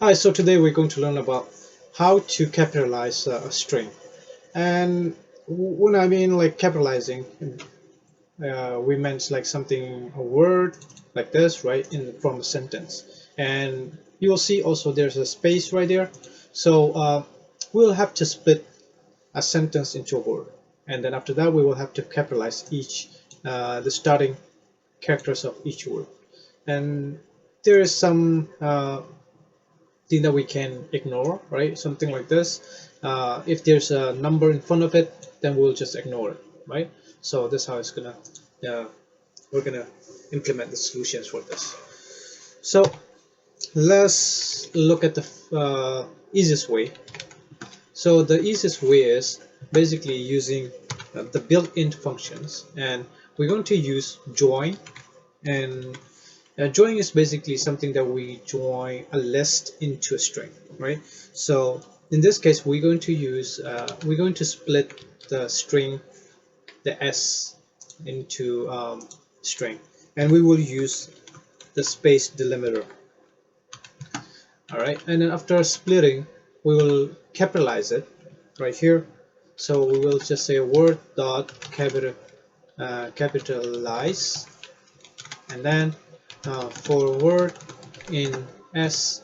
Hi, so today we're going to learn about how to capitalize a string. And when I mean like capitalizing, we meant like something, a word like this, right, in from a sentence. And you will see also there's a space right there. So we'll have to split a sentence into a word. And then after that, we will have to capitalize the starting characters of each word. And there is some thing that we can ignore, right? Something like this. If there's a number in front of it, then we'll just ignore it, right? So that's how it's gonna, we're gonna implement the solutions for this. So let's look at the easiest way. So the easiest way is basically using the built-in functions, and we're going to use join. And join is basically something that we join a list into a string, right? So in this case, we're going to split the string, the s, into string, and we will use the space delimiter. All right, and then after splitting, we will capitalize it right here. So we will just say word dot capitalize, and then for word in s,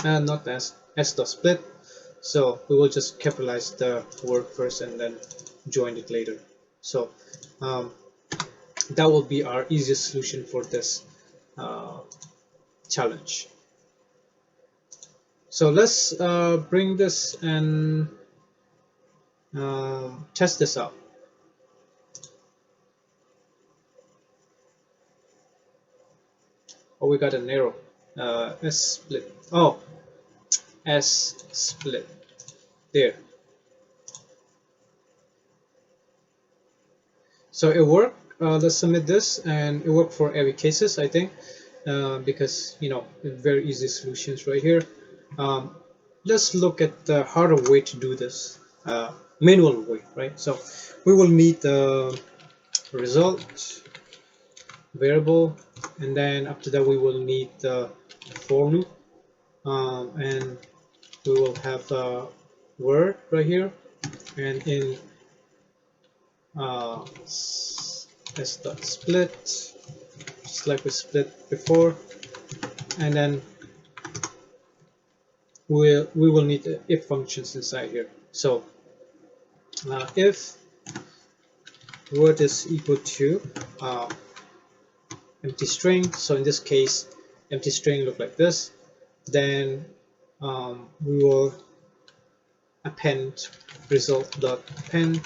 not s dot split. So we will just capitalize the word first and then join it later. So um, that will be our easiest solution for this uh, challenge. So let's bring this and test this out. Oh, we got an error. S split. Oh, S split. There. So it worked. Let's submit this, and it worked for every cases, I think, because very easy solutions right here. Um, let's look at the harder way to do this, manual way, right? So we will need the result variable, and then after that we will need the for loop, and we will have a word right here, and in s dot split, just like we split before, and then we will need the if functions inside here. So if word is equal to uh, empty string, so in this case empty string look like this, then we will append result dot append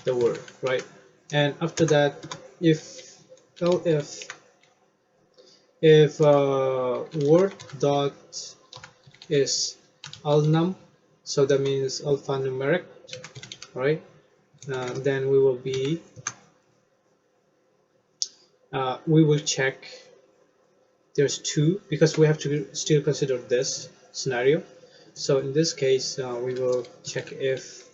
the word, right? And after that, if if word dot is alnum, so that means alphanumeric, right? Then we will check there's two, because we have to still consider this scenario. So in this case, we will check if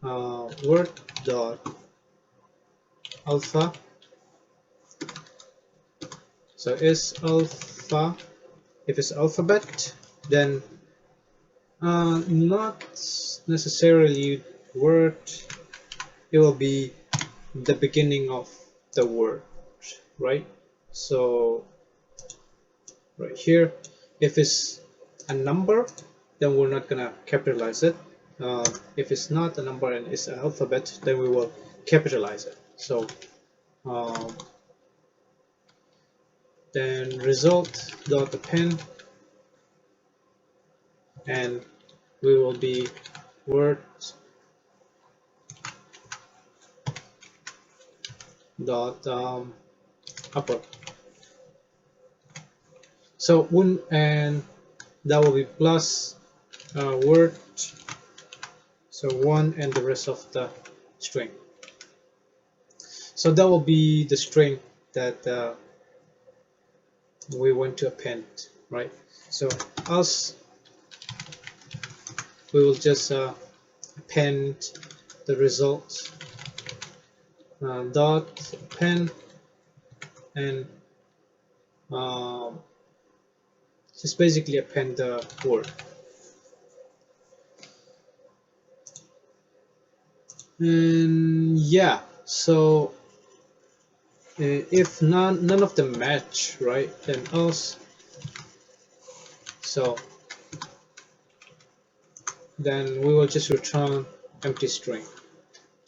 word dot alpha, so is alpha, if it's alphabet, then not necessarily word, it will be the beginning of the word, right? So right here, if it's a number, then we're not gonna capitalize it. If it's not a number and it's an alphabet, then we will capitalize it. So um, then result dot append, and we will be word dot upper. So one, and that will be plus word, so one and the rest of the string. So that will be the string that we want to append, right? So else we will just append the result dot append, and um, just basically append the word. And yeah, so if none of them match, right, then else, so then we will just return empty string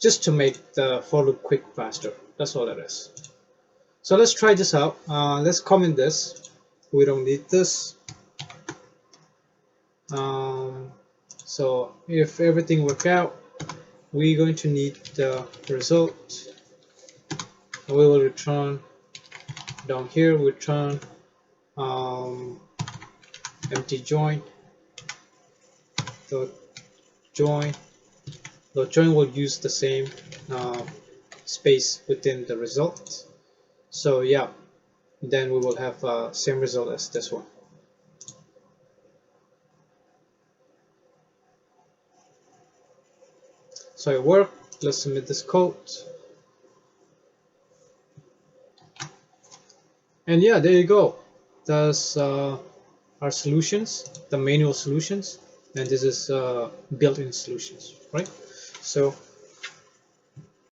just to make the for loop quick faster. That's all it is. So let's try this out. Let's comment this. We don't need this. So if everything work out, we're going to need the result. We will return down here. We return empty join. The join will use the same space within the result. So yeah, then we will have same result as this one. So it worked. Let's submit this code. And yeah, there you go. That's our solutions, the manual solutions, and this is built-in solutions, right? So